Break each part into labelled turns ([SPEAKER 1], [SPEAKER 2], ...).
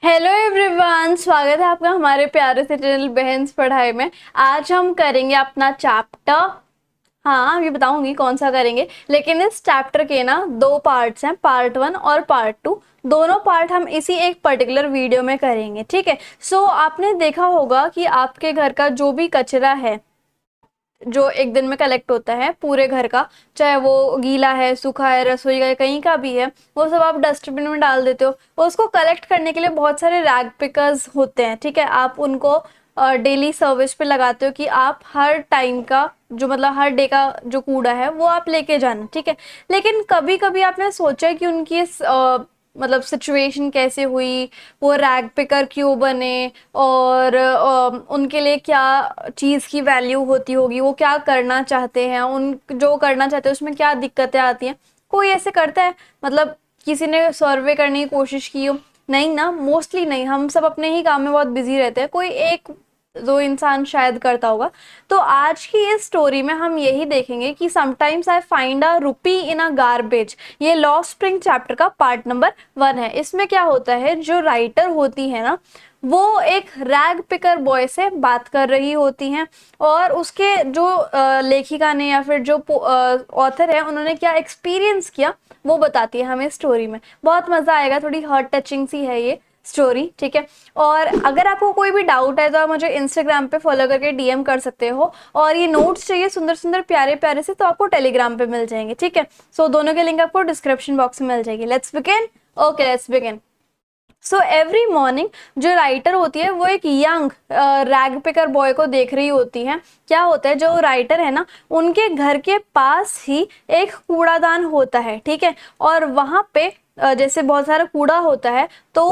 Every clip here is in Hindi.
[SPEAKER 1] हेलो एवरीवन, स्वागत है आपका हमारे प्यारे से चैनल बहन्स पढ़ाई में। आज हम करेंगे अपना चैप्टर। हाँ, अभी बताऊंगी कौन सा करेंगे, लेकिन इस चैप्टर के ना दो पार्ट्स हैं, पार्ट 1 और पार्ट 2। दोनों पार्ट हम इसी एक पर्टिकुलर वीडियो में करेंगे, ठीक है। सो आपने देखा होगा कि आपके घर का जो भी कचरा है, जो एक दिन में कलेक्ट होता है पूरे घर का, चाहे वो गीला है, सूखा है, रसोई का है, कहीं का भी है, वो सब आप डस्टबिन में डाल देते हो। उसको कलेक्ट करने के लिए बहुत सारे रैग पिकर्स होते हैं, ठीक है। आप उनको डेली सर्विस पे लगाते हो कि आप हर टाइम का जो मतलब हर डे का जो कूड़ा है वो आप लेके जाना, ठीक है। लेकिन कभी कभी आपने सोचा कि उनकी इस मतलब सिचुएशन कैसे हुई, वो रैग पिकर क्यों बने, और उनके लिए क्या चीज़ की वैल्यू होती होगी, वो क्या करना चाहते हैं, उन जो करना चाहते हैं उसमें क्या दिक्कतें आती हैं। कोई ऐसे करता है, मतलब किसी ने सर्वे करने की कोशिश की हो? नहीं ना, मोस्टली नहीं। हम सब अपने ही काम में बहुत बिजी रहते हैं, कोई एक दो इंसान शायद करता होगा। तो आज की इस स्टोरी में हम यही देखेंगे कि sometimes I find a rupee in a garbage. ये लॉ स्प्रिंग चैप्टर का पार्ट नंबर 1 है। इसमें क्या होता है, जो राइटर होती है ना, वो एक रैग पिकर बॉय से बात कर रही होती हैं, और उसके जो लेखिका ने या फिर जो ऑथर है उन्होंने क्या एक्सपीरियंस किया वो बताती है हमें स्टोरी में। बहुत मजा आएगा, थोड़ी हार्ट टचिंग सी है ये स्टोरी, ठीक है। और अगर आपको कोई भी डाउट है तो आप मुझे इंस्टाग्राम पे फॉलो करके डीएम कर सकते हो, और ये नोट्स चाहिए सुंदर सुंदर प्यारे प्यारे से तो आपको टेलीग्राम पे मिल जाएंगे, ठीक है। सो दोनों के लिंक आपको डिस्क्रिप्शन बॉक्स में मिल जाएगी। Let's begin. Okay, let's begin. So every morning जो राइटर होती है वो एक यंग रैग पिकर बॉय को देख रही होती है। क्या होता है, जो राइटर है ना, उनके घर के पास ही एक कूड़ादान होता है, ठीक है। और वहां पे जैसे बहुत सारा कूड़ा होता है, तो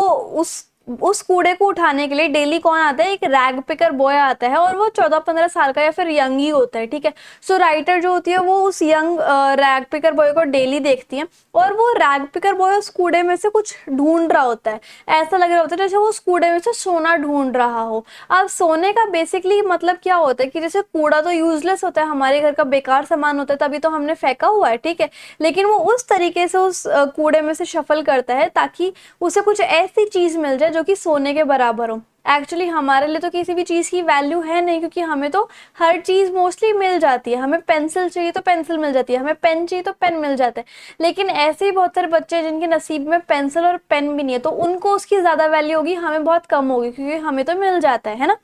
[SPEAKER 1] उस कूड़े को उठाने के लिए डेली कौन आता है, एक रैग पिकर बॉय आता है, और वो 14-15 साल का या फिर यंग ही होता है, ठीक है। सो राइटर जो होती है वो उस यंग रैग पिकर बॉय को डेली देखती है, और वो रैग पिकर बॉय उस कूड़े में से कुछ ढूंढ रहा होता है। ऐसा लग रहा होता है जैसे वो उस कूड़े में से सोना ढूंढ रहा हो। अब सोने का बेसिकली मतलब क्या होता है कि जैसे कूड़ा तो यूजलेस होता है, हमारे घर का बेकार सामान होता है, तभी तो हमने फेंका हुआ है, ठीक है। लेकिन वो उस तरीके से उस कूड़े में से शफल करता है ताकि उसे कुछ ऐसी चीज मिल जाए जो कि सोने के बराबर हो। एक्चुअली हमारे लिए तो किसी भी चीज की वैल्यू है नहीं, क्योंकि हमें तो हर चीज मोस्टली मिल जाती है। हमें पेंसिल चाहिए तो पेंसिल मिल जाती है, हमें पेन चाहिए तो पेन मिल जाता है। लेकिन ऐसे ही बहुत सारे बच्चे हैं जिनके नसीब में पेंसिल और पेन भी नहीं है, तो उनको उसकी ज्यादा वैल्यू होगी, हमें बहुत कम होगी, क्योंकि हमें तो मिल जाता है ना।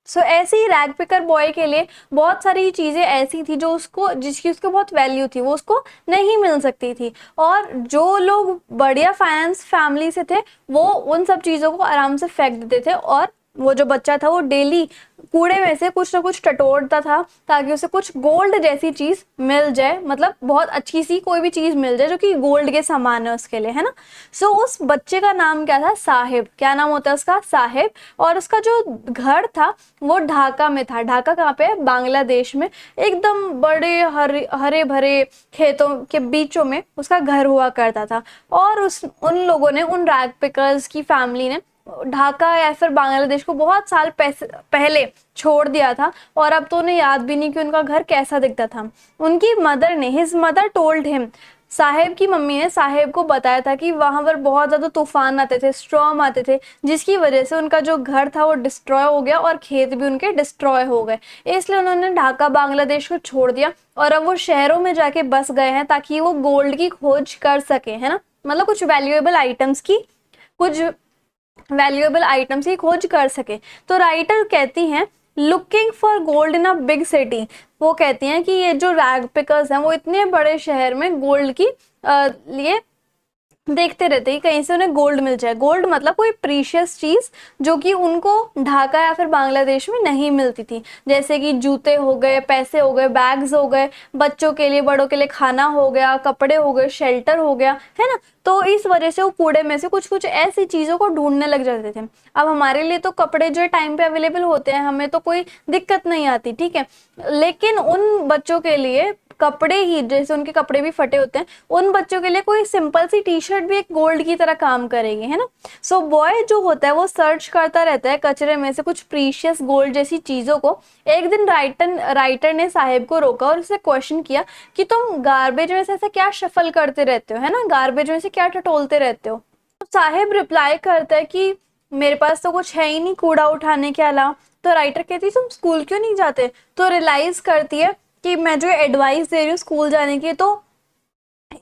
[SPEAKER 1] सो ऐसे ही रैग पिकर बॉय के लिए बहुत सारी चीजें ऐसी थी जो उसको जिसकी उसको बहुत वैल्यू थी, वो उसको नहीं मिल सकती थी। और जो लोग बढ़िया फाइनेंस फैमिली से थे, वो उन सब चीजों को आराम से फेंक देते थे, और वो जो बच्चा था वो डेली कूड़े में से कुछ ना कुछ टटोलता था ताकि उसे कुछ गोल्ड जैसी चीज मिल जाए, मतलब बहुत अच्छी सी कोई भी चीज मिल जाए जो कि गोल्ड के समान है उसके लिए, है ना। सो उस बच्चे का नाम क्या था, साहिब। क्या नाम होता है उसका, साहिब। और उसका जो घर था वो ढाका में था। ढाका कहाँ पे है, बांग्लादेश में। एकदम बड़े हरे हरे भरे खेतों के बीचों में उसका घर हुआ करता था। और उस उन लोगों ने, उन रैग पिकर्स की फैमिली ने ढाका या फिर बांग्लादेश को बहुत साल पहले छोड़ दिया था, और अब तो उन्हें याद भी नहीं कि उनका घर कैसा दिखता था। उनकी मदर ने, हिज मदर टोल्ड हिम, साहेब की मम्मी ने साहेब को बताया था कि वहां पर बहुत ज्यादा तूफान आते थे, स्टॉर्म आते थे, जिसकी वजह से उनका जो घर था वो डिस्ट्रॉय हो गया और खेत भी उनके डिस्ट्रॉय हो गए। इसलिए उन्होंने ढाका बांग्लादेश को छोड़ दिया, और अब वो शहरों में जाके बस गए हैं ताकि वो गोल्ड की खोज कर सके, है ना। मतलब कुछ वैल्यूएबल आइटम्स की खोज कर सके। तो राइटर कहती हैं, looking for gold in a big city. वो कहती हैं कि ये जो रैग पिकर्स हैं वो इतने बड़े शहर में गोल्ड की लिए देखते रहते हैं, कहीं से उन्हें गोल्ड मिल जाए। गोल्ड मतलब कोई प्रीशियस चीज जो कि उनको ढाका या फिर बांग्लादेश में नहीं मिलती थी, जैसे कि जूते हो गए, पैसे हो गए, बैग्स हो गए, बच्चों के लिए बड़ों के लिए खाना हो गया, कपड़े हो गए, शेल्टर हो गया, है ना। तो इस वजह से वो कूड़े में से कुछ कुछ ऐसी चीजों को ढूंढने लग जाते थे। अब हमारे लिए तो कपड़े जो है टाइम पे अवेलेबल होते हैं, हमें तो कोई दिक्कत नहीं आती, ठीक है। लेकिन उन बच्चों के लिए कपड़े ही, जैसे उनके कपड़े भी फटे होते हैं, उन बच्चों के लिए कोई सिंपल सी टी शर्ट भी एक गोल्ड की तरह काम करेगी, है ना। सो बॉय जो होता है वो सर्च करता रहता है कचरे में से कुछ प्रीशियस गोल्ड जैसी चीजों को। एक दिन राइटर ने साहिब को रोका और उससे क्वेश्चन किया कि तुम गार्बेज में से ऐसा क्या शफल करते रहते हो, है ना, गार्बेज में से क्या टटोलते रहते हो। साहिब रिप्लाई करता है कि मेरे पास तो कुछ है ही नहीं कूड़ा उठाने के अलावा। तो राइटर कहती है तुम स्कूल क्यों नहीं जाते? तो रियलाइज करती है कि मैं जो एडवाइस दे रही हूँ स्कूल जाने की तो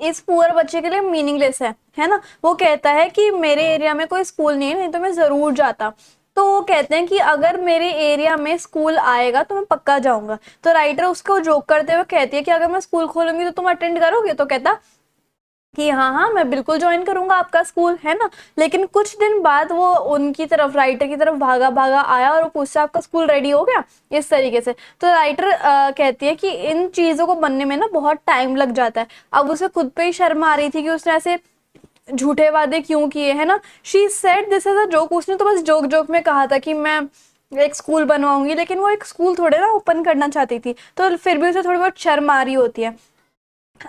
[SPEAKER 1] इस पुअर बच्चे के लिए मीनिंगलेस है ना। वो कहता है कि मेरे एरिया में कोई स्कूल नहीं है, नहीं तो मैं जरूर जाता। तो वो कहते हैं कि अगर मेरे एरिया में स्कूल आएगा तो मैं पक्का जाऊंगा। तो राइटर उसको जोक करते हुए कहती है कि अगर मैं स्कूल खोलूंगी तो तुम अटेंड करोगे? तो कहता कि हाँ हाँ मैं बिल्कुल ज्वाइन करूंगा आपका स्कूल, है ना। लेकिन कुछ दिन बाद वो उनकी तरफ, राइटर की तरफ भागा भागा आया और वो पूछता आपका स्कूल रेडी हो गया, इस तरीके से। तो राइटर कहती है कि इन चीजों को बनने में ना बहुत टाइम लग जाता है। अब उसे खुद पे ही शर्म आ रही थी कि उसने ऐसे झूठे वादे क्यों किए, है ना। She said this as a joke, उसने तो बस जोक जोक में कहा था कि मैं एक स्कूल बनवाऊंगी, लेकिन वो एक स्कूल थोड़े ना ओपन करना चाहती थी, तो फिर भी उसे थोड़ी बहुत शर्म आ रही होती है।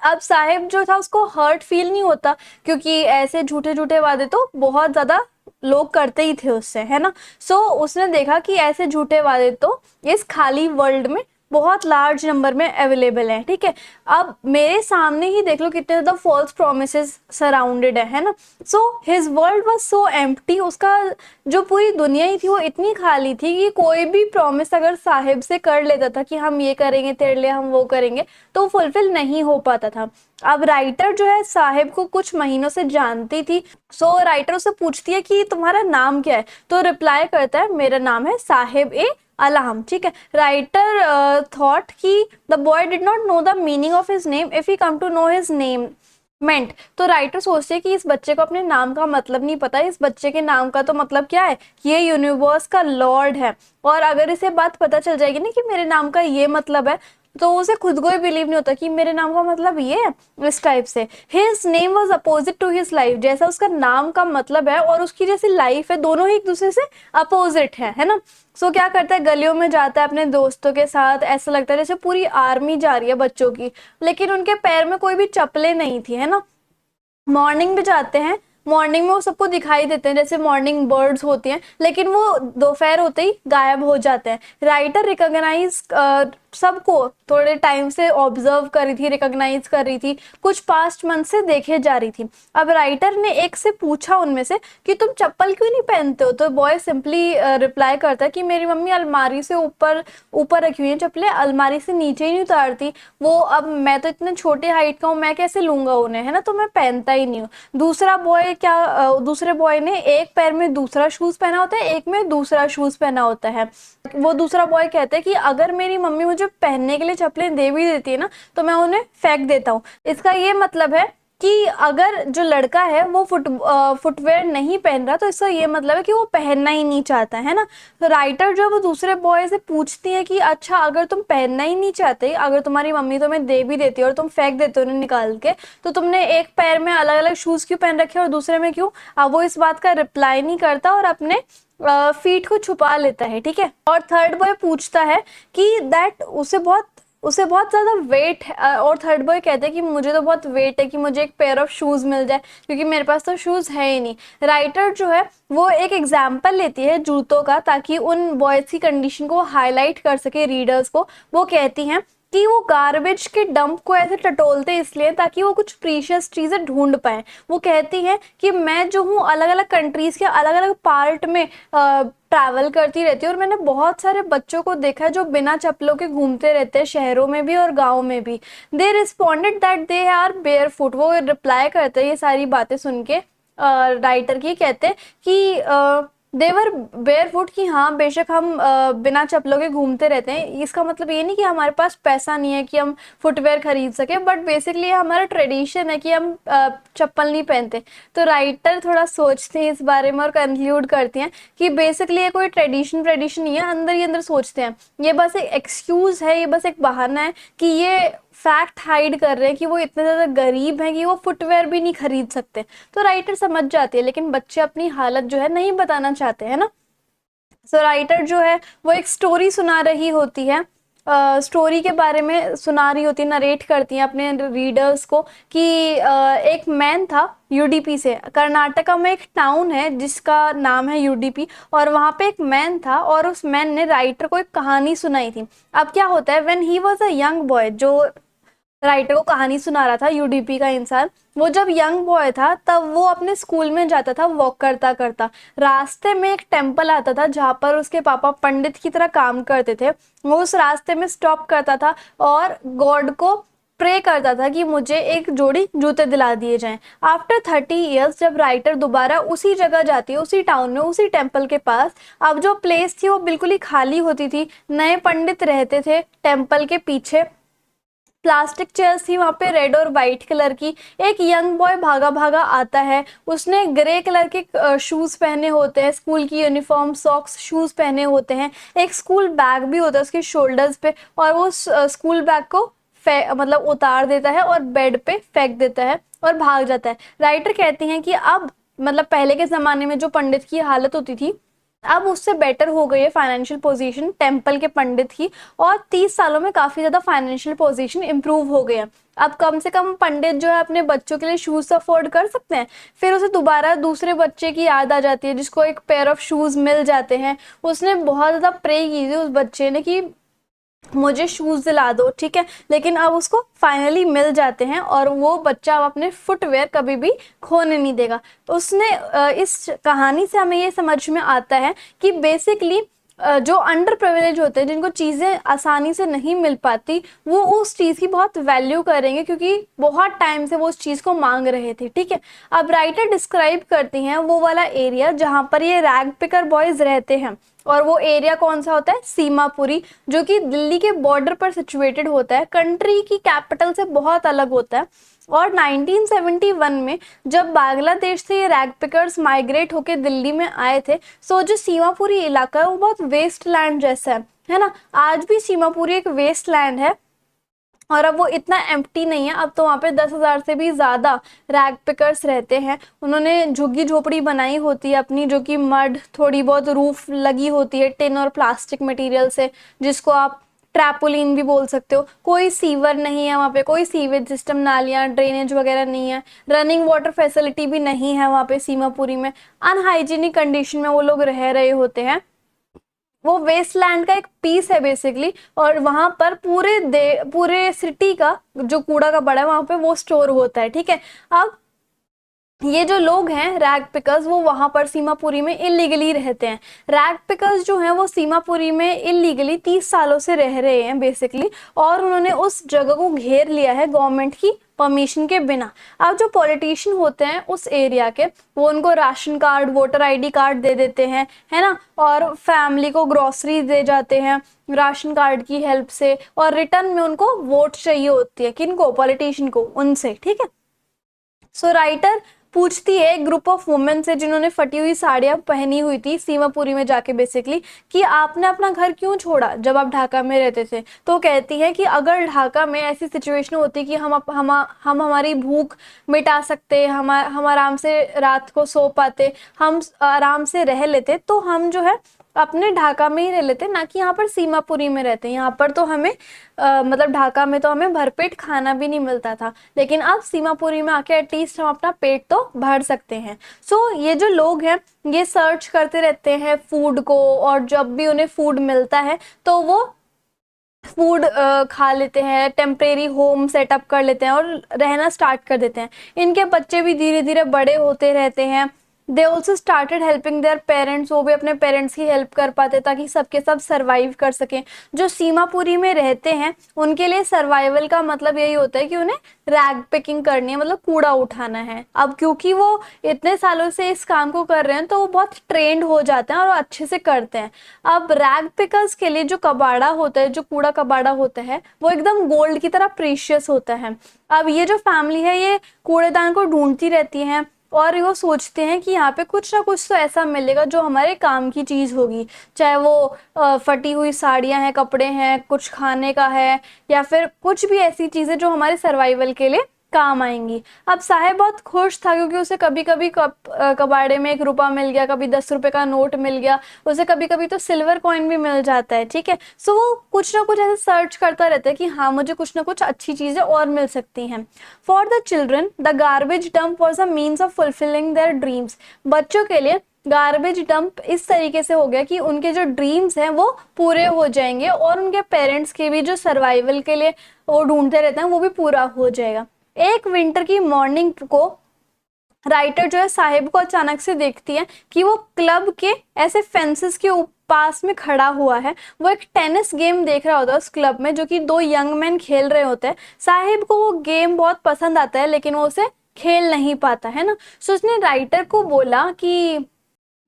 [SPEAKER 1] अब साहिब जो था उसको हर्ट फील नहीं होता, क्योंकि ऐसे झूठे झूठे वादे तो बहुत ज्यादा लोग करते ही थे उससे, है ना। सो उसने देखा कि ऐसे झूठे वादे तो इस खाली वर्ल्ड में बहुत लार्ज नंबर में अवेलेबल है, ठीक है। अब मेरे सामने ही देख लो कितने ज्यादा फॉल्स प्रोमिसेस सराउंडेड है ना। So his world was so empty, उसका जो पूरी दुनिया ही थी वो इतनी खाली थी कि कोई भी प्रॉमिस अगर साहिब से कर लेता था कि हम ये करेंगे तेरे लिए, हम वो करेंगे, तो फुलफिल नहीं हो पाता था। अब राइटर जो है साहिब को कुछ महीनों से जानती थी। सो राइटर उससे पूछती है कि तुम्हारा नाम क्या है? तो रिप्लाई करता है मेरा नाम है साहिब ए अलाम, ठीक है। राइटर थॉट कि the boy did not know the meaning of his name if he come to know his name meant. तो राइटर सोचते हैं कि इस बच्चे को अपने नाम का मतलब नहीं पता, इस बच्चे के नाम का तो मतलब क्या है, ये यूनिवर्स का लॉर्ड है। और अगर इसे बात पता चल जाएगी ना कि मेरे नाम का ये मतलब है, तो उसे खुद को ही बिलीव नहीं होता कि मेरे नाम का मतलब ये है, इस टाइप से। His name was opposite to his life, जैसा उसका नाम का मतलब है और उसकी जैसी लाइफ है, दोनों ही एक दूसरे से अपोजिट है ना। सो क्या करता है, गलियों में जाता है अपने दोस्तों के साथ, ऐसा लगता है जैसे पूरी आर्मी जा रही है बच्चों की, लेकिन उनके पैर में कोई भी चप्पलें नहीं थी, है ना। मॉर्निंग में जाते हैं, मॉर्निंग में वो सबको दिखाई देते हैं जैसे मॉर्निंग बर्ड्स होती हैं, लेकिन वो दोपहर होते ही गायब हो जाते हैं। राइटर रिकॉग्नाइज सबको थोड़े टाइम से ऑब्जर्व कर रही थी, रिकॉग्नाइज कर रही थी, कुछ पास्ट मंथ से देखे जा रही थी। अब राइटर ने एक से पूछा उनमें से कि तुम चप्पल क्यों नहीं पहनते हो? तो बॉय सिंपली रिप्लाई करता है कि मेरी मम्मी अलमारी से ऊपर ऊपर रखी हुई है चप्पलें, अलमारी से नीचे ही नहीं उतारती वो। अब मैं तो इतने छोटे हाइट का हूँ, मैं कैसे लूंगा उन्हें, है ना, तो मैं पहनता ही नहीं हूँ। दूसरे बॉय ने एक पैर में दूसरा शूज पहना होता है, एक में दूसरा शूज पहना होता है। वो दूसरा बॉय कहता है कि अगर मेरी मम्मी मुझे पहनने के लिए चप्पलें दे भी देती है ना, तो मैं उन्हें फेंक देता हूँ। इसका ये मतलब है कि अगर जो लड़का है वो फुटवेयर नहीं पहन रहा, तो इसका ये मतलब है कि वो पहनना ही नहीं चाहता, है ना। तो राइटर जो है वो दूसरे बॉय से पूछती है कि अच्छा अगर तुम पहनना ही नहीं चाहते, अगर तुम्हारी मम्मी तुम्हें दे भी देती है और तुम फेंक देते हो उन्हें निकाल के, तो तुमने एक पैर में अलग अलग शूज क्यों पहन रखे और दूसरे में क्यों? अब वो इस बात का रिप्लाई नहीं करता और अपने फीट को छुपा लेता है, ठीक है। और थर्ड बॉय पूछता है कि दैट उसे बहुत ज्यादा वेट है, और थर्ड बॉय कहते हैं कि मुझे तो बहुत वेट है कि मुझे एक पेयर ऑफ शूज मिल जाए, क्योंकि मेरे पास तो शूज है ही नहीं। राइटर जो है वो एक एग्जाम्पल लेती है जूतों का, ताकि उन बॉयज की कंडीशन को हाईलाइट कर सके रीडर्स को। वो कहती हैं कि वो गार्बेज के डंप को ऐसे टटोलते इसलिए ताकि वो कुछ प्रीशियस चीजें ढूंढ पाए। वो कहती है कि मैं जो हूँ अलग अलग कंट्रीज के अलग अलग पार्ट में ट्रैवल करती रहती है, और मैंने बहुत सारे बच्चों को देखा है जो बिना चप्पलों के घूमते रहते हैं, शहरों में भी और गाँव में भी। They responded that they are barefoot, वो रिप्लाई करते हैं ये सारी बातें सुन के राइटर की, कहते हैं कि देवर बेयर फुट, कि हाँ बेशक हम बिना चप्पलों के घूमते रहते हैं। इसका मतलब ये नहीं कि हमारे पास पैसा नहीं है कि हम फुटवेयर खरीद सके, बट बेसिकली हमारा ट्रेडिशन है कि हम चप्पल नहीं पहनते। तो राइटर थोड़ा सोचते हैं इस बारे में और कंक्लूड करती हैं कि बेसिकली ये कोई ट्रेडिशन नहीं है, अंदर ही अंदर सोचते हैं, ये बस एक एक्सक्यूज है, ये बस एक बहाना है कि ये फैक्ट हाइड कर रहे हैं कि वो इतने ज्यादा गरीब हैं कि वो फुटवेयर भी नहीं खरीद सकते। तो राइटर समझ जाती है, लेकिन बच्चे अपनी हालत जो है नहीं बताना चाहते, है ना। सो राइटर जो है वो एक स्टोरी सुना रही होती है, स्टोरी के बारे में सुना रही होती है, नरेट करती है अपने रीडर्स को कि एक मैन था यूडीपी से। कर्नाटका में एक टाउन है जिसका नाम है यूडीपी, और वहां पे एक मैन था और उस मैन ने राइटर को एक कहानी सुनाई थी। अब क्या होता है, when he was a young boy, जो राइटर को कहानी सुना रहा था, यूडीपी का इंसान। वो जब यंग बॉय था तब वो अपने स्कूल में जाता था वॉक करता करता। रास्ते में एक टेम्पल आता था जहाँ पर उसके पापा पंडित की तरह काम करते थे। वो उस रास्ते में स्टॉप करता था और गॉड को प्रे करता था कि मुझे एक जोड़ी जूते दिला दिए जाएं। आफ्टर 30 ईयर्स जब राइटर दोबारा उसी जगह जाती है, उसी टाउन में, उसी टेम्पल के पास, अब जो प्लेस थी वो बिल्कुल ही खाली होती थी। नए पंडित रहते थे टेम्पल के पीछे। प्लास्टिक चेयर्स थी वहां पे रेड और वाइट कलर की। एक यंग बॉय भागा भागा आता है। उसने ग्रे कलर के शूज पहने होते हैं, स्कूल की यूनिफॉर्म, सॉक्स, शूज पहने होते हैं। एक स्कूल बैग भी होता है उसके शोल्डर्स पे, और वो स्कूल बैग को मतलब उतार देता है और बेड पे फेंक देता है और भाग जाता है। राइटर कहती हैं कि अब मतलब पहले के जमाने में जो पंडित की हालत होती थी, अब उससे बेटर हो गई है फाइनेंशियल पोजीशन टेम्पल के पंडित की। और 30 सालों में काफी ज्यादा फाइनेंशियल पोजीशन इंप्रूव हो गया। अब कम से कम पंडित जो है अपने बच्चों के लिए शूज अफोर्ड कर सकते हैं। फिर उसे दोबारा दूसरे बच्चे की याद आ जाती है जिसको एक पेयर ऑफ शूज मिल जाते हैं। उसने बहुत ज्यादा प्रे की थी उस बच्चे ने कि मुझे शूज दिला दो, ठीक है, लेकिन अब उसको फाइनली मिल जाते हैं और वो बच्चा अब अपने फुटवेयर कभी भी खोने नहीं देगा। तो उसने इस कहानी से हमें ये समझ में आता है कि बेसिकली जो अंडर प्रिविलेज होते हैं, जिनको चीज़ें आसानी से नहीं मिल पाती, वो उस चीज़ की बहुत वैल्यू करेंगे क्योंकि बहुत टाइम से वो उस चीज़ को मांग रहे थे, ठीक है। अब राइटर डिस्क्राइब करती हैं वो वाला एरिया जहाँ पर ये रैग पिकर बॉयज रहते हैं। और वो एरिया कौन सा होता है? सीमापुरी, जो कि दिल्ली के बॉर्डर पर सिचुएटेड होता है, कंट्री की कैपिटल से बहुत अलग होता है। और 1971 में जब बांग्लादेश से ये रैग पिकर्स माइग्रेट होके दिल्ली में आए थे, सो जो सीमापुरी इलाका है वो बहुत वेस्ट लैंड जैसा है ना। आज भी सीमापुरी एक वेस्ट लैंड है और अब वो इतना एम्प्टी नहीं है। अब तो वहाँ पे 10,000 से भी ज़्यादा रैग पिकर्स रहते हैं। उन्होंने झुग्गी झोपड़ी बनाई होती है अपनी, जो कि मड, थोड़ी बहुत रूफ लगी होती है टिन और प्लास्टिक मटेरियल से, जिसको आप ट्रैपोलिन भी बोल सकते हो। कोई सीवर नहीं है वहाँ पे, कोई सीवेज सिस्टम, नालियाँ, ड्रेनेज वगैरह नहीं है। रनिंग वाटर फैसिलिटी भी नहीं है वहाँ पे सीमापुरी में। अनहाइजीनिक कंडीशन में वो लोग रह रहे होते हैं। वो वेस्टलैंड का एक पीस है बेसिकली। और वहां पर पूरे सिटी का जो कूड़ा का बड़ा है वहां पे वो स्टोर होता है, ठीक है। अब ये जो लोग हैं रैग पिकर्स, वो वहां पर सीमापुरी में इलीगली रहते हैं। रैग पिकर्स जो हैं वो सीमापुरी में इलीगली 30 सालों से रह रहे हैं बेसिकली। और उन्होंने उस जगह को घेर लिया है गवर्नमेंट की परमिशन के बिना। अब जो पॉलिटिशियन होते हैं उस एरिया के, वो उनको ration card, voter ID card दे देते हैं, है ना, और फैमिली को ग्रोसरी दे जाते हैं राशन कार्ड की हेल्प से। और रिटर्न में उनको वोट चाहिए होती है, किनको? पॉलिटिशियन को, उनसे, ठीक है। सो राइटर पूछती है एक ग्रुप ऑफ वुमेन से जिन्होंने फटी हुई साड़ियां पहनी हुई थी सीमापुरी में जाके बेसिकली, कि आपने अपना घर क्यों छोड़ा जब आप ढाका में रहते थे। तो कहती है कि अगर ढाका में ऐसी सिचुएशन होती कि हम हमारी भूख मिटा सकते, हम आराम से रात को सो पाते, हम आराम से रह लेते, तो हम जो है अपने ढाका में ही रह लेते, ना कि यहाँ पर सीमापुरी में रहते। यहाँ पर तो हमें मतलब ढाका में तो हमें भरपेट खाना भी नहीं मिलता था, लेकिन अब सीमापुरी में आके एटलीस्ट हम अपना पेट तो भर सकते हैं। सो ये जो लोग हैं ये सर्च करते रहते हैं फूड को, और जब भी उन्हें फूड मिलता है तो वो फूड खा लेते हैं, टेम्परेरी होम सेटअप कर लेते हैं और रहना स्टार्ट कर देते हैं। इनके बच्चे भी धीरे धीरे बड़े होते रहते हैं। They also started helping their parents, वो भी अपने पेरेंट्स की हेल्प कर पाते ताकि सबके सब सर्वाइव कर सकें। जो सीमापुरी में रहते हैं उनके लिए सर्वाइवल का मतलब यही होता है कि उन्हें रैग पिकिंग करनी है, मतलब कूड़ा उठाना है। अब क्योंकि वो इतने सालों से इस काम को कर रहे हैं तो वो बहुत ट्रेंड हो जाते हैं और वो अच्छे से करते हैं। अब रैग पिकर्स के लिए जो कबाड़ा होता है, जो कूड़ा कबाड़ा होता है, वो एकदम गोल्ड की तरह प्रीशियस होता है। अब ये जो फैमिली है ये कूड़ेदान को ढूंढती रहती है और वो सोचते हैं कि यहाँ पे कुछ ना कुछ तो ऐसा मिलेगा जो हमारे काम की चीज होगी, चाहे वो फटी हुई साड़ियाँ हैं, कपड़े हैं, कुछ खाने का है, या फिर कुछ भी ऐसी चीजें जो हमारे सर्वाइवल के लिए काम आएंगी। अब साहेब बहुत खुश था क्योंकि उसे कभी कभी कबाड़े में 1 रुपया मिल गया, कभी 10 रुपए का नोट मिल गया, उसे कभी कभी तो सिल्वर कॉइन भी मिल जाता है, ठीक है। सो वो कुछ ना कुछ ऐसे सर्च करता रहता है कि हाँ मुझे कुछ ना कुछ अच्छी चीजें और मिल सकती हैं। For the children the garbage dump was a means of fulfilling their dreams. बच्चों के लिए गार्बेज डंप इस तरीके से हो गया कि उनके जो ड्रीम्स हैं वो पूरे हो जाएंगे और उनके पेरेंट्स के भी जो सर्वाइवल के लिए वो ढूंढते रहते हैं वो भी पूरा हो जाएगा। एक विंटर की मॉर्निंग को राइटर जो है साहिब को अचानक से देखती है कि वो क्लब के ऐसे फेंसेस के पास में खड़ा हुआ है। वो एक टेनिस गेम देख रहा होता है उस क्लब में, जो कि दो यंग मैन खेल रहे होते हैं। साहिब को वो गेम बहुत पसंद आता है लेकिन वो उसे खेल नहीं पाता है ना। सो उसने राइटर को बोला कि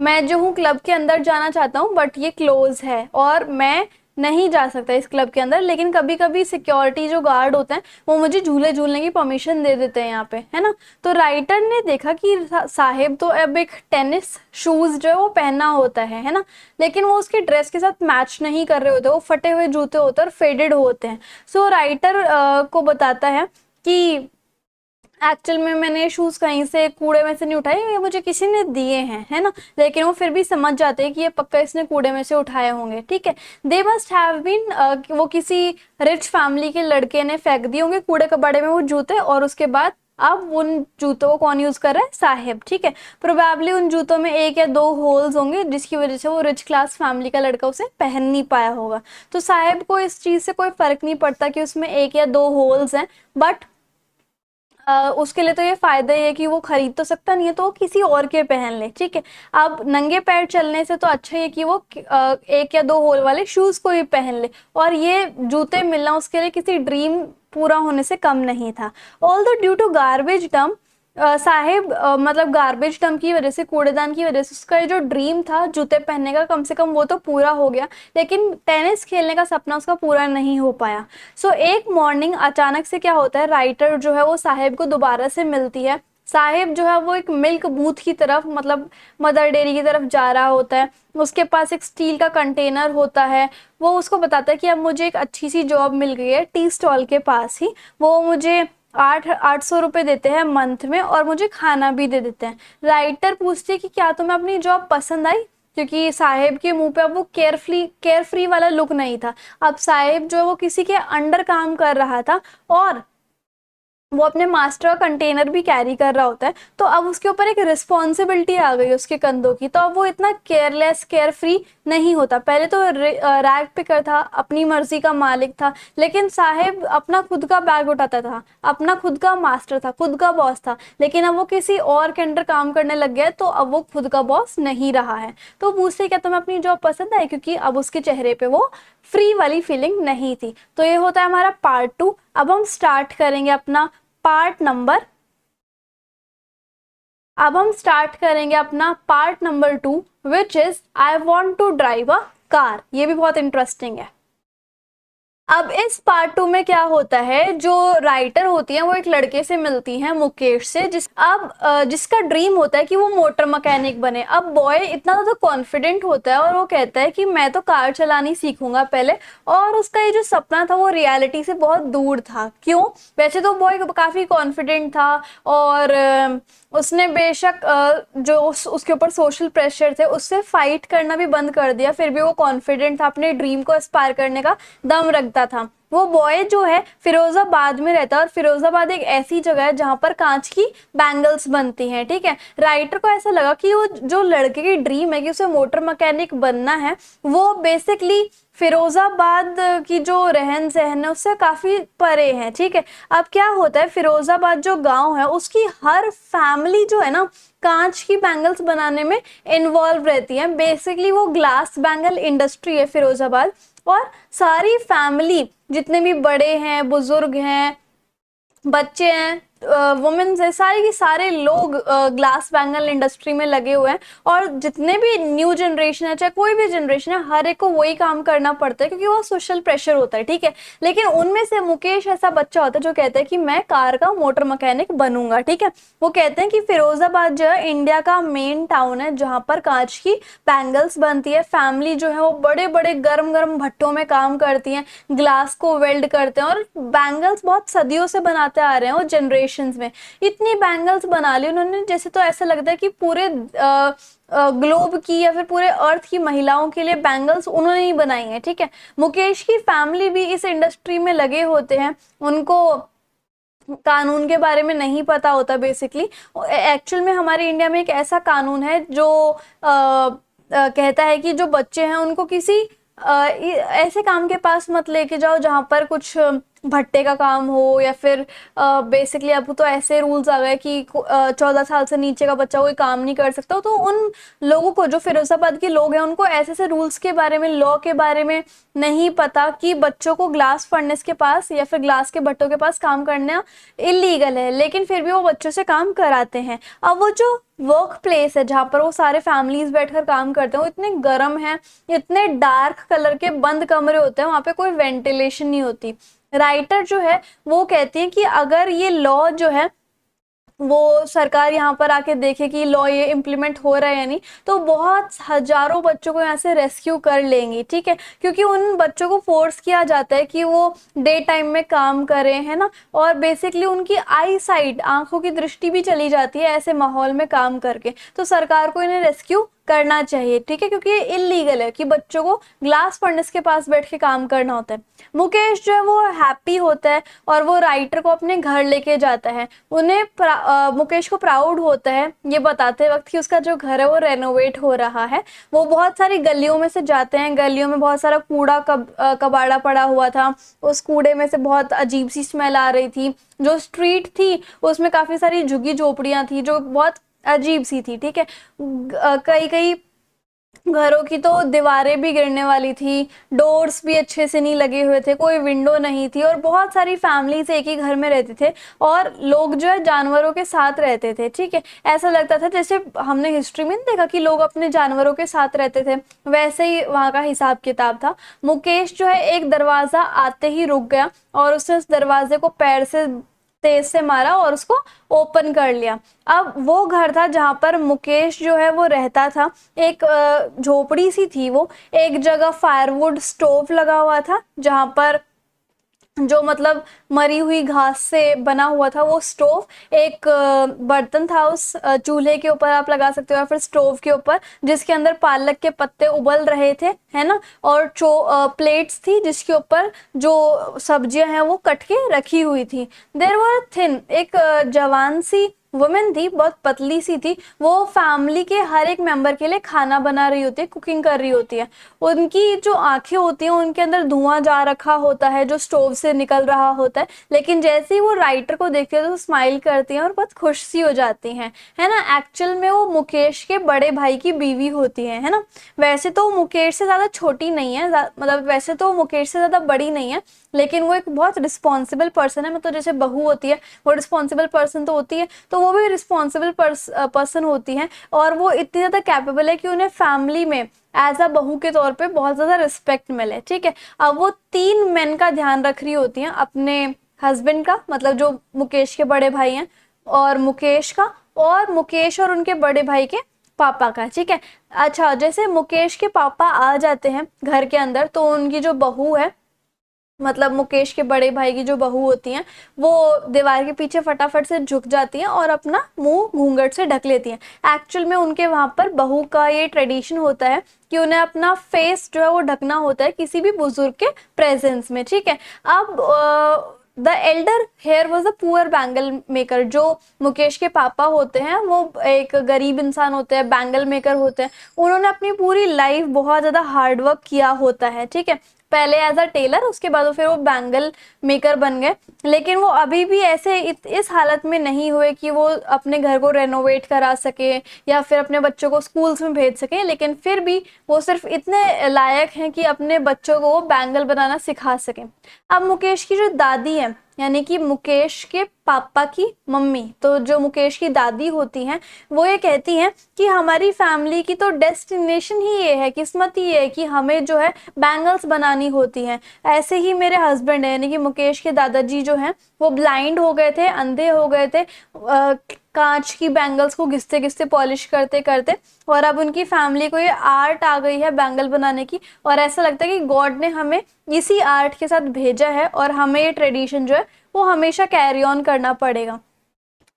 [SPEAKER 1] मैं जो हूँ क्लब के अंदर जाना चाहता हूँ बट ये क्लोज है और मैं नहीं जा सकता इस क्लब के अंदर, लेकिन कभी कभी सिक्योरिटी जो गार्ड होते हैं वो मुझे झूले झूलने की परमिशन दे देते हैं यहाँ पे, है ना। तो राइटर ने देखा कि साहिब तो अब एक टेनिस शूज जो है वो पहनना होता है ना, लेकिन वो उसके ड्रेस के साथ मैच नहीं कर रहे होते, वो फटे हुए जूते होते हैं और फेडेड होते हैं। सो राइटर को बताता है कि एक्चुअल में मैंने शूज कहीं से कूड़े में से नहीं उठाए, ये मुझे किसी ने दिए हैं, है ना। लेकिन वो फिर भी समझ जाते हैं कि ये पक्का इसने कूड़े में से उठाए होंगे, ठीक है। दे मस्ट हैव बीन, वो किसी रिच फैमिली के लड़के ने फेंक दिए होंगे कूड़े कबाड़े में वो जूते, और उसके बाद अब उन जूतों को कौन यूज कर रहा है, साहिब, ठीक है। प्रोबेबली उन जूतों में एक या दो होल्स होंगे जिसकी वजह से वो रिच क्लास फैमिली का लड़का उसे पहन नहीं पाया होगा। तो साहिब को इस चीज से कोई फर्क नहीं पड़ता कि उसमें एक या दो होल्स हैं, बट उसके लिए तो ये फायदा ही है कि वो खरीद तो सकता नहीं है तो वो किसी और के पहन ले, ठीक है। अब नंगे पैर चलने से तो अच्छा ही है कि वो एक या दो होल वाले शूज को ही पहन ले, और ये जूते मिलना उसके लिए किसी ड्रीम पूरा होने से कम नहीं था। Although due to garbage dump, साहिब मतलब गार्बेज डंप की वजह से, कूड़ेदान की वजह से उसका जो ड्रीम था जूते पहनने का, कम से कम वो तो पूरा हो गया, लेकिन टेनिस खेलने का सपना उसका पूरा नहीं हो पाया। सो एक मॉर्निंग अचानक से क्या होता है, राइटर जो है वो साहिब को दोबारा से मिलती है। साहिब जो है वो एक मिल्क बूथ की तरफ, मतलब मदर डेयरी की तरफ जा रहा होता है। उसके पास एक स्टील का कंटेनर होता है। वो उसको बताता है कि अब मुझे एक अच्छी सी जॉब मिल गई है टी स्टॉल के पास ही। वो मुझे 800 रुपये देते हैं मंथ में और मुझे खाना भी दे देते हैं। राइटर पूछती है कि क्या तुम्हें अपनी जॉब पसंद आई, क्योंकि साहिब के मुंह पे अब वो केयर फ्री वाला लुक नहीं था। अब साहिब जो है वो किसी के अंडर काम कर रहा था और वो अपने मास्टर का कंटेनर भी कैरी कर रहा होता है, तो अब उसके ऊपर एक रिस्पॉन्सिबिलिटी आ गई उसके कंधों की, तो अब वो इतना केयरलेस केयर फ्री नहीं होता। पहले तो रैग पिकर था, अपनी मर्जी का मालिक था, लेकिन साहिब अपना खुद का बैग उठाता था, अपना खुद का मास्टर था, खुद का बॉस था। लेकिन अब वो किसी और के अंडर काम करने लग गया तो अब वो खुद का बॉस नहीं रहा है। तो पूछते क्या तुम्हें अपनी जॉब पसंद आई, क्योंकि अब उसके चेहरे पे वो फ्री वाली फीलिंग नहीं थी। तो ये होता है हमारा पार्ट 2। अब हम स्टार्ट करेंगे अपना पार्ट नंबर अब हम स्टार्ट करेंगे अपना part number 2, which is I want to drive a car. ये भी बहुत इंटरेस्टिंग है। अब इस पार्ट 2 में क्या होता है, जो राइटर होती है वो एक लड़के से मिलती हैं, मुकेश से, जिसका ड्रीम होता है कि वो मोटर मैकेनिक बने। अब बॉय इतना तो कॉन्फिडेंट होता है और वो कहता है कि मैं तो कार चलानी सीखूंगा पहले, और उसका ये जो सपना था वो रियलिटी से बहुत दूर था। क्यों? वैसे तो बॉय काफी कॉन्फिडेंट था और उसने बेशक जो उसके ऊपर सोशल प्रेशर थे उससे फाइट करना भी बंद कर दिया, फिर भी वो कॉन्फिडेंट था, अपने ड्रीम को एस्पायर करने का दम रखता था। वो बॉय जो है फिरोजाबाद में रहता है, और फिरोजाबाद एक ऐसी जगह है जहां पर कांच की बैंगल्स बनती हैं, ठीक है। राइटर को ऐसा लगा कि वो जो लड़के की ड्रीम है कि उसे मोटर मैकेनिक बनना है, वो बेसिकली फिरोजाबाद की जो रहन सहन है उससे काफी परे है, ठीक है। अब क्या होता है, फिरोजाबाद जो गांव है उसकी हर फैमिली जो है ना कांच की बैंगल्स बनाने में इन्वॉल्व रहती है। बेसिकली वो ग्लास बैंगल इंडस्ट्री है फिरोजाबाद, और सारी फैमिली जितने भी बड़े हैं, बुजुर्ग हैं, बच्चे हैं, वुमेन्स है, सारे के सारे लोग ग्लास बैंगल इंडस्ट्री में लगे हुए हैं। और जितने भी न्यू जनरेशन है, चाहे कोई भी जनरेशन है, हर एक को वही काम करना पड़ता है क्योंकि वो सोशल प्रेशर होता है, ठीक है। लेकिन उनमें से मुकेश ऐसा बच्चा होता है जो कहता है कि मैं कार का मोटर मैकेनिक बनूंगा, ठीक है। वो कहते हैं कि फिरोजाबाद जो है इंडिया का मेन टाउन है जहां पर कांच की बैंगल्स बनती है। फैमिली जो है वो बड़े बड़े गर्म गर्म भट्टों में काम करती हैं, ग्लास को वेल्ड करते हैं, और बैंगल्स बहुत सदियों से बनाते आ रहे हैं वो जनरेशन में। इतनी बैंगल्स बना ली उन्होंने, जैसे तो ऐसा लगता है कि पूरे ग्लोब की या फिर पूरे अर्थ की महिलाओं के लिए बैंगल्स उन्होंने ही बनाई है, ठीक है। मुकेश की फैमिली भी इस इंडस्ट्री में लगे होते हैं, उनको कानून के बारे में नहीं पता होता बेसिकली। एक्चुअल में हमारे इंडिया में एक ऐसा कानून है जो कहता है कि जो बच्चे हैं उनको किसी ऐसे काम के पास मत लेके जाओ जहाँ पर कुछ भट्टे का काम हो, या फिर बेसिकली अब तो ऐसे रूल्स आ गए कि 14 साल से नीचे का बच्चा कोई काम नहीं कर सकता। तो उन लोगों को, जो फिरोजाबाद के लोग हैं, उनको ऐसे ऐसे रूल्स के बारे में, लॉ के बारे में नहीं पता कि बच्चों को ग्लास फर्नेस के पास या फिर ग्लास के भट्टों के पास काम करना इलीगल है, लेकिन फिर भी वो बच्चों से काम कराते हैं। अब वो जो वर्क प्लेस है जहाँ पर वो सारे फैमिलीज बैठकर काम करते हैं, वो इतने गर्म हैं, इतने डार्क कलर के बंद कमरे होते हैं, वहाँ पे कोई वेंटिलेशन नहीं होती। राइटर जो है वो कहती है कि अगर ये लॉ जो है वो सरकार यहाँ पर आके देखे कि लॉ ये इम्प्लीमेंट हो रहा है या नहीं, तो बहुत हजारों बच्चों को यहाँ से रेस्क्यू कर लेंगी, ठीक है, क्योंकि उन बच्चों को फोर्स किया जाता है कि वो डे टाइम में काम करें, है ना, और बेसिकली उनकी आई साइट, आंखों की दृष्टि भी चली जाती है ऐसे माहौल में काम करके। तो सरकार को इन्हें रेस्क्यू करना चाहिए, ठीक है, क्योंकि ये इलीगल है कि बच्चों को ग्लास फर्नेस के पास बैठ के काम करना होता है। मुकेश जो है वो हैप्पी होता है और वो राइटर को अपने घर लेके जाता है। उन्हें मुकेश को प्राउड होता है ये बताते वक्त कि उसका जो घर है वो रेनोवेट हो रहा है। वो बहुत सारी गलियों में से जाते हैं, गलियों में बहुत सारा कूड़ा कबाड़ा पड़ा हुआ था, उस कूड़े में से बहुत अजीब सी स्मेल आ रही थी। जो स्ट्रीट थी उसमें काफी सारी झुग्गी झोपड़ियां थी जो बहुत अजीब सी थी, ठीक है। कई कई घरों की तो दीवारें भी गिरने वाली थी, डोर्स भी अच्छे से नहीं लगे हुए थे, कोई विंडो नहीं थी, और बहुत सारी फैमिलीज एक ही घर में रहते थे और लोग जो है जानवरों के साथ रहते थे, ठीक है। ऐसा लगता था जैसे हमने हिस्ट्री में नहीं देखा कि लोग अपने जानवरों के साथ रहते थे, वैसे ही वहाँ का हिसाब किताब था। मुकेश जो है एक दरवाजा आते ही रुक गया और उसने उस दरवाजे को पैर से तेज से मारा और उसको ओपन कर लिया। अब वो घर था जहाँ पर मुकेश जो है वो रहता था। एक झोपड़ी सी थी वो, एक जगह फायरवुड स्टोव लगा हुआ था जहाँ पर जो मतलब मरी हुई घास से बना हुआ था वो स्टोव। एक बर्तन था उस चूल्हे के ऊपर, आप लगा सकते हो, या फिर स्टोव के ऊपर, जिसके अंदर पालक के पत्ते उबल रहे थे, है ना, और प्लेट्स थी जिसके ऊपर जो सब्जियां हैं वो कट के रखी हुई थी। देयर वर थिन, एक जवान सी वुमेन थी, बहुत पतली सी थी, वो फैमिली के हर एक मेंबर के लिए खाना बना रही होती है, कुकिंग कर रही होती है। उनकी जो आंखें होती हैं उनके अंदर धुआं जा रखा होता है जो स्टोव से निकल रहा होता है, लेकिन जैसे ही वो राइटर को देखती है तो स्माइल करती हैं और बहुत खुश सी हो जाती हैं, है ना। एक्चुअल में वो मुकेश के बड़े भाई की बीवी होती है ना। वैसे तो मुकेश से ज्यादा छोटी नहीं है, मतलब वैसे तो मुकेश से ज्यादा बड़ी नहीं है, लेकिन वो एक बहुत रिस्पॉन्सिबल पर्सन है। मतलब जैसे बहू होती है वो रिस्पॉन्सिबल पर्सन तो होती है, तो वो भी रिस्पॉन्सिबल पर्सन होती है, और वो इतनी ज्यादा कैपेबल है कि उन्हें फैमिली में एज अ बहू के तौर पे बहुत ज्यादा रिस्पेक्ट मिले, ठीक है। अब वो 3 मेन का ध्यान रख रही होती हैं, अपने हस्बैंड का, मतलब जो मुकेश के बड़े भाई हैं, और मुकेश का, और मुकेश और उनके बड़े भाई के पापा का, ठीक है। अच्छा, जैसे मुकेश के पापा आ जाते हैं घर के अंदर तो उनकी जो बहू है, मतलब मुकेश के बड़े भाई की जो बहू होती हैं, वो दीवार के पीछे फटाफट से झुक जाती हैं और अपना मुंह घूंघट से ढक लेती हैं। एक्चुअल में उनके वहां पर बहू का ये ट्रेडिशन होता है कि उन्हें अपना फेस जो है वो ढकना होता है किसी भी बुजुर्ग के प्रेजेंस में, ठीक है। अब the elder here was a poor bangle maker. जो मुकेश के पापा होते हैं वो एक गरीब इंसान होते हैं, बैंगल मेकर होते हैं। उन्होंने अपनी पूरी लाइफ बहुत ज्यादा हार्डवर्क किया होता है, ठीक है। पहले एज अ टेलर, उसके बाद फिर वो बैंगल मेकर बन गए, लेकिन वो अभी भी ऐसे इस हालत में नहीं हुए कि वो अपने घर को रेनोवेट करा सके या फिर अपने बच्चों को स्कूल्स में भेज सके, लेकिन फिर भी वो सिर्फ इतने लायक हैं कि अपने बच्चों को वो बैंगल बनाना सिखा सके। अब मुकेश की जो दादी है, यानी कि मुकेश के पापा की मम्मी, तो जो मुकेश की दादी होती हैं, वो ये कहती हैं कि हमारी फैमिली की तो डेस्टिनेशन ही ये है, किस्मत ही ये है कि हमें जो है बैंगल्स बनानी होती हैं। ऐसे ही मेरे हस्बैंड है, यानी कि मुकेश के दादाजी जो हैं वो ब्लाइंड हो गए थे, अंधे हो गए थे, कांच की बैंगल्स को घिसते घिसते पॉलिश करते करते, और अब उनकी फैमिली को ये आर्ट आ गई है बैंगल बनाने की, और ऐसा लगता है कि गॉड ने हमें इसी आर्ट के साथ भेजा है और हमें ये ट्रेडिशन जो है वो हमेशा कैरी ऑन करना पड़ेगा।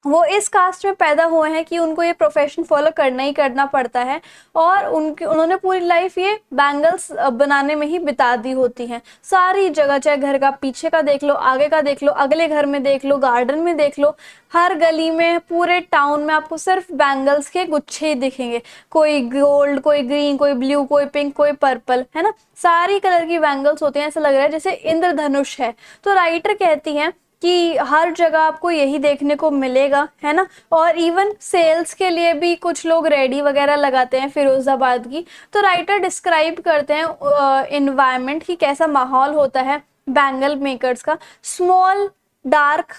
[SPEAKER 1] वो इस कास्ट में पैदा हुए हैं कि उनको ये प्रोफेशन फॉलो करना ही करना पड़ता है, और उन्होंने पूरी लाइफ ये बैंगल्स बनाने में ही बिता दी होती हैं। सारी जगह, चाहे घर का पीछे का देख लो, आगे का देख लो, अगले घर में देख लो, गार्डन में देख लो, हर गली में, पूरे टाउन में आपको सिर्फ बैंगल्स के गुच्छे ही दिखेंगे। कोई गोल्ड, कोई ग्रीन, कोई ब्लू, कोई पिंक, कोई पर्पल, है ना। सारी कलर की बैंगल्स होती हैं, ऐसा लग रहा है जैसे इंद्रधनुष है। तो राइटर कहती हैं कि हर जगह आपको यही देखने को मिलेगा, है ना। और इवन सेल्स के लिए भी कुछ लोग रेडी वगैरह लगाते हैं फिरोजाबाद की। तो राइटर डिस्क्राइब करते हैं इन्वायरमेंट की, कैसा माहौल होता है बैंगल मेकर्स का। स्मॉल डार्क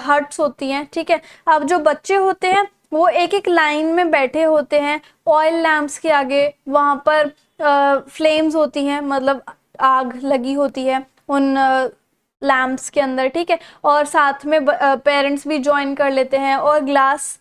[SPEAKER 1] हट्स होती हैं, ठीक है। अब जो बच्चे होते हैं वो एक एक लाइन में बैठे होते हैं ऑयल लैंप्स के आगे। वहां पर फ्लेम्स होती हैं, मतलब आग लगी होती है उन लैम्प्स के अंदर, ठीक है। और साथ में पेरेंट्स भी ज्वाइन कर लेते हैं, और ग्लास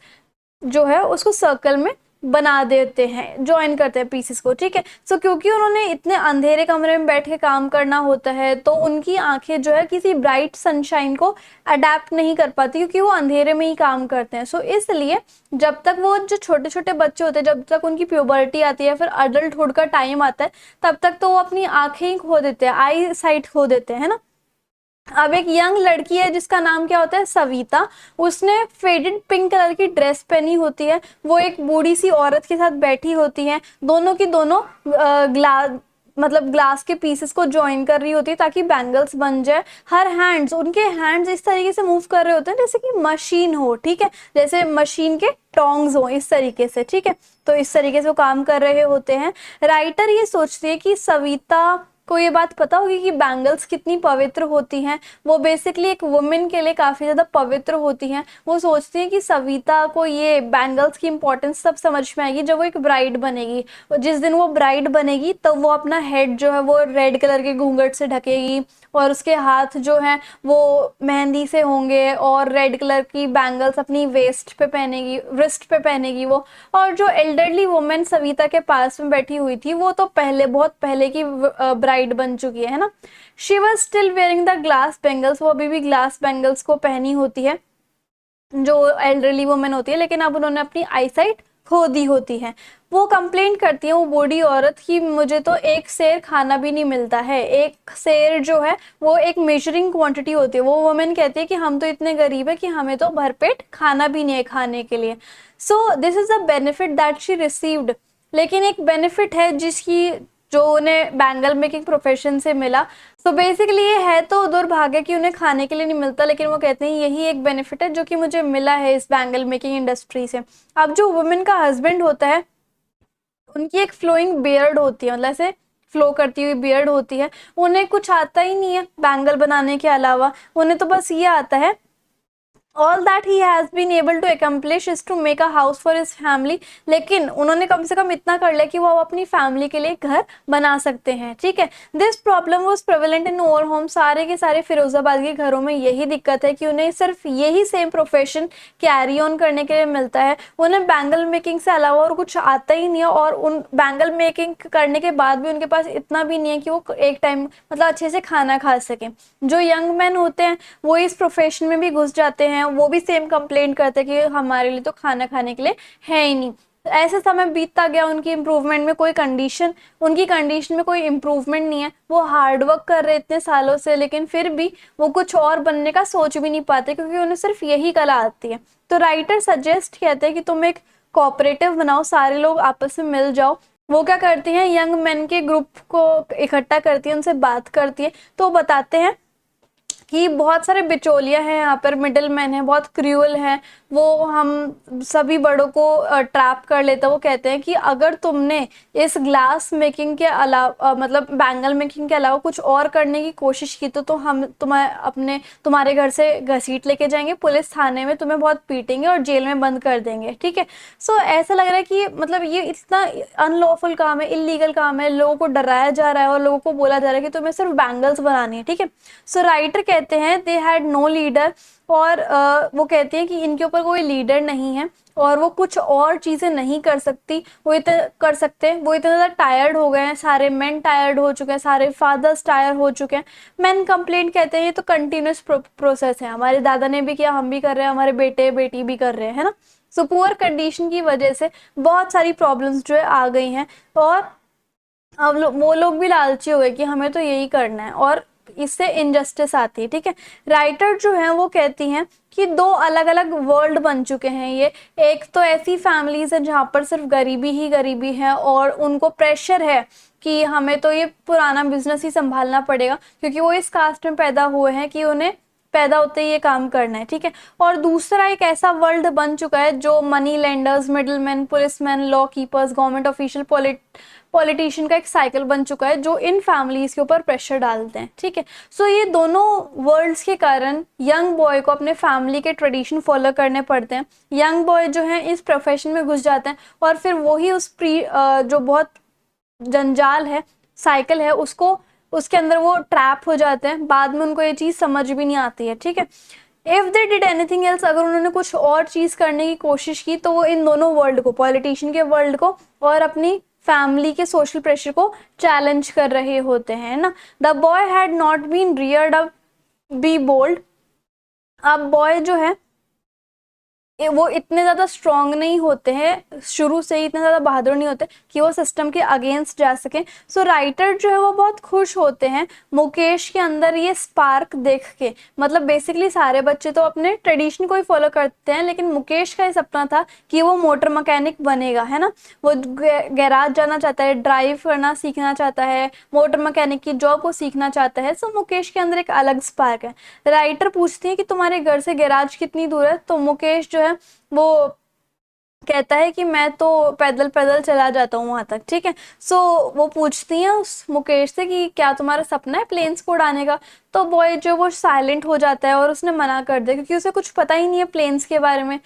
[SPEAKER 1] जो है उसको सर्कल में बना देते हैं, ज्वाइन करते हैं पीसेस को, ठीक है। सो क्योंकि उन्होंने इतने अंधेरे कमरे में बैठ के काम करना होता है, तो उनकी आंखें जो है किसी ब्राइट सनशाइन को अडेप्ट नहीं कर पाती, क्योंकि वो अंधेरे में ही काम करते हैं। सो इसलिए जब तक वो जो छोटे छोटे बच्चे होते हैं, जब तक उनकी प्यूबर्टी आती है, फिर अडल्टहुड का टाइम आता है, तब तक तो वो अपनी आंखें ही खो देते हैं, आई साइट खो देते हैं, है ना। अब एक यंग लड़की है जिसका नाम क्या होता है, सविता। उसने फेडेड पिंक कलर की ड्रेस पहनी होती है। वो एक बूढ़ी सी औरत के साथ बैठी होती है, दोनों की दोनों ग्लास के पीसेस को ज्वाइन कर रही होती है ताकि बैंगल्स बन जाए। हर हैंड्स, उनके हैंड्स इस तरीके से मूव कर रहे होते हैं जैसे कि मशीन हो, ठीक है, जैसे मशीन के टोंग्स हो, इस तरीके से, ठीक है। तो इस तरीके से वो काम कर रहे होते हैं। राइटर ये सोचती है कि सविता को ये बात पता होगी कि बैंगल्स कितनी पवित्र होती हैं। वो बेसिकली एक वुमेन के लिए काफ़ी ज़्यादा पवित्र होती हैं। वो सोचती है कि सविता को ये बैंगल्स की इंपॉर्टेंस तब समझ में आएगी जब वो एक ब्राइड बनेगी। जिस दिन वो ब्राइड बनेगी तब वो अपना हेड जो है वो रेड कलर के घूंघट से ढकेगी, और उसके हाथ जो हैं वो मेहंदी से होंगे, और रेड कलर की बैंगल्स अपनी वेस्ट पे पहनेगी, रिस्ट पे पहनेगी वो। और जो एल्डरली वुमेन सविता के पास में बैठी हुई थी, वो तो पहले, बहुत पहले की ब्राइड बन चुकी है ना। She was still wearing the glass bangles. वो अभी भी ग्लास बैंगल्स को पहनी होती है, जो एल्डरली वुमेन होती है, लेकिन अब उन्होंने अपनी आईसाइट खो दी होती है। वो कंप्लेंट करती है, वो बूढ़ी औरत, कि मुझे तो एक सेर खाना भी नहीं मिलता है। एक सेर जो है वो एक मेजरिंग क्वांटिटी होती है। वो वुमेन कहती है कि हम तो इतने गरीब है कि हमें तो भरपेट खाना भी नहीं है खाने के लिए। So this is a benefit that she received. लेकिन एक बेनिफिट है जिसकी, जो उन्हें बैंगल मेकिंग प्रोफेशन से मिला। सो बेसिकली ये है तो दुर्भाग्य कि उन्हें खाने के लिए नहीं मिलता, लेकिन वो कहते हैं यही एक बेनिफिट है जो कि मुझे मिला है इस बैंगल मेकिंग इंडस्ट्री से। अब जो वुमेन का हस्बैंड होता है, उनकी एक फ्लोइंग बियर्ड होती है, मतलब ऐसे फ्लो करती हुई बियर्ड होती है। उन्हें कुछ आता ही नहीं है बैंगल बनाने के अलावा। उन्हें तो बस ये आता है, all that he has been able to accomplish is to make a house for his family. लेकिन उन्होंने कम से कम इतना कर लिया कि वो अपनी फैमिली के लिए घर बना सकते हैं, ठीक है। This problem was prevalent in over home. सारे के सारे फिरोजाबाद के घरों में यही दिक्कत है कि उन्हें सिर्फ यही सेम प्रोफेशन कैरी ऑन करने के लिए मिलता है। उन्हें बैंगल मेकिंग से अलावा और कुछ आता ही नहीं है, और उन बैंगल मेकिंग करने के बाद भी उनके पास इतना भी नहीं है कि वो एक टाइम, मतलब अच्छे से खाना खा सकें। जो यंग मैन होते हैं वो इस प्रोफेशन में भी घुस जाते हैं, वो भी सेम कंप्लेंट करते हैं कि हमारे लिए तो खाना खाने के लिए है ही नहीं। ऐसे समय बीतता गया, उनकी इम्प्रूवमेंट में कोई कंडीशन, उनकी कंडीशन में कोई इम्प्रूवमेंट नहीं है। वो हार्डवर्क कर रहे इतने सालों से, लेकिन फिर भी वो कुछ और बनने का सोच भी नहीं पाते, क्योंकि उन्हें सिर्फ यही कला आती है। तो राइटर सजेस्ट कहते हैं कि तुम एक कोऑपरेटिव बनाओ, सारे लोग आपस में मिल जाओ। वो क्या करती हैं, यंग मैन के ग्रुप को इकट्ठा करती है, उनसे बात करती है। तो बताते हैं कि बहुत सारे बिचौलिया हैं यहाँ पर, मिडिल मैन है, बहुत क्रूअल है। वो हम सभी बड़ों को ट्रैप कर लेता है। वो कहते हैं कि अगर तुमने इस ग्लास मेकिंग के अलावा, मतलब बैंगल मेकिंग के अलावा कुछ और करने की कोशिश की, तो हम तुम्हारे घर से घसीट लेके जाएंगे पुलिस थाने में, तुम्हें बहुत पीटेंगे और जेल में बंद कर देंगे, ठीक है। सो ऐसा लग रहा है कि मतलब ये इतना अनलॉफुल काम है, इलीगल काम है, लोगों को डराया जा रहा है और लोगों को बोला जा रहा है कि तुम्हें सिर्फ बैंगल्स बनानी है, ठीक है। सो राइटर कहते हैं दे हैड नो लीडर। और वो कहती है कि इनके ऊपर कोई लीडर नहीं है और वो कुछ और चीज़ें नहीं कर सकती, वो इतने कर सकते, वो इतने ज़्यादा टायर्ड हो गए हैं, सारे मेन टायर्ड हो चुके हैं, सारे फादर्स टायर्ड हो चुके हैं। मेन कंप्लेंट कहते हैं ये तो कंटिन्यूस प्रोसेस है, हमारे दादा ने भी किया, हम भी कर रहे हैं, हमारे बेटे बेटी भी कर रहे हैं, है ना। सो पुअर कंडीशन की वजह से बहुत सारी प्रॉब्लम्स जो है आ गई हैं, और अब वो लोग भी लालची हो गए कि हमें तो यही करना है, और इससे इनजस्टिस आती है, ठीक है। राइटर जो है वो कहती हैं कि दो अलग अलग वर्ल्ड बन चुके हैं ये। एक तो ऐसी फैमिलीज है जहाँ पर सिर्फ गरीबी ही गरीबी है और उनको प्रेशर है कि हमें तो ये पुराना बिजनेस ही संभालना पड़ेगा, क्योंकि वो इस कास्ट में पैदा हुए हैं कि उन्हें पैदा होते ही ये काम करना है, ठीक है। और दूसरा एक ऐसा वर्ल्ड बन चुका है जो money lenders, middleman, policeman, law keepers, government official, politician का एक साइकिल बन चुका है जो इन फैमिलीज के ऊपर प्रेशर डालते हैं, ठीक है। सो ये दोनों वर्ल्ड्स के कारण यंग बॉय को अपने फैमिली के ट्रेडिशन फॉलो करने पड़ते हैं। यंग बॉय जो है इस प्रोफेशन में घुस जाते हैं और फिर वही उस जो बहुत जंजाल है, साइकिल है, उसको उसके अंदर वो ट्रैप हो जाते हैं। बाद में उनको ये चीज़ समझ भी नहीं आती है, ठीक है। If they did anything else, अगर उन्होंने कुछ और चीज़ करने की कोशिश की तो वो इन दोनों वर्ल्ड को, पॉलिटिशियन के वर्ल्ड को और अपनी फैमिली के सोशल प्रेशर को चैलेंज कर रहे होते हैं ना। The boy had not been reared up be bold. अब बॉय जो है वो इतने ज़्यादा स्ट्रांग नहीं होते हैं, शुरू से ही इतने ज़्यादा बहादुर नहीं होते कि वो सिस्टम के अगेंस्ट जा सकें। सो राइटर जो है वो बहुत खुश होते हैं मुकेश के अंदर ये स्पार्क देख के। मतलब बेसिकली सारे बच्चे तो अपने ट्रेडिशन को ही फॉलो करते हैं, लेकिन मुकेश का ये सपना था कि वो मोटर मैकेनिक बनेगा, है ना। वो गैराज जाना चाहता है, ड्राइव करना सीखना चाहता है, मोटर मैकेनिक की जॉब को सीखना चाहता है। सो मुकेश के अंदर एक अलग स्पार्क है। राइटर पूछती है कि तुम्हारे घर से गैराज कितनी दूर है, तो मुकेश जो है वो कहता है कि मैं तो पैदल पैदल चला जाता हूँ वहां तक, ठीक है। सो वो पूछती है उस मुकेश से कि क्या तुम्हारा सपना है प्लेन्स को उड़ाने का। तो बॉय जो वो साइलेंट हो जाता है और उसने मना कर दिया, क्योंकि उसे कुछ पता ही नहीं है प्लेन्स के बारे में।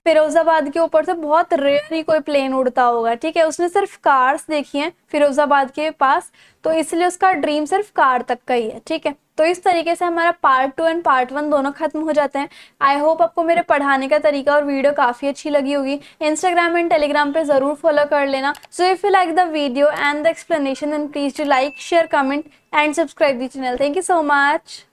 [SPEAKER 1] फिरोजाबाद के ऊपर से बहुत रेयर ही कोई प्लेन उड़ता होगा, ठीक है। उसने सिर्फ कार्स देखी हैं फिरोजाबाद के पास, तो इसलिए उसका ड्रीम सिर्फ कार तक का ही है, ठीक है। तो इस तरीके से हमारा पार्ट 2 एंड पार्ट 1 दोनों खत्म हो जाते हैं। आई होप आपको मेरे पढ़ाने का तरीका और वीडियो काफ़ी अच्छी लगी होगी। इंस्टाग्राम एंड टेलीग्राम पे ज़रूर फॉलो कर लेना। So if you like the video and the explanation then please do like, share, comment and subscribe the channel. Thank you so much.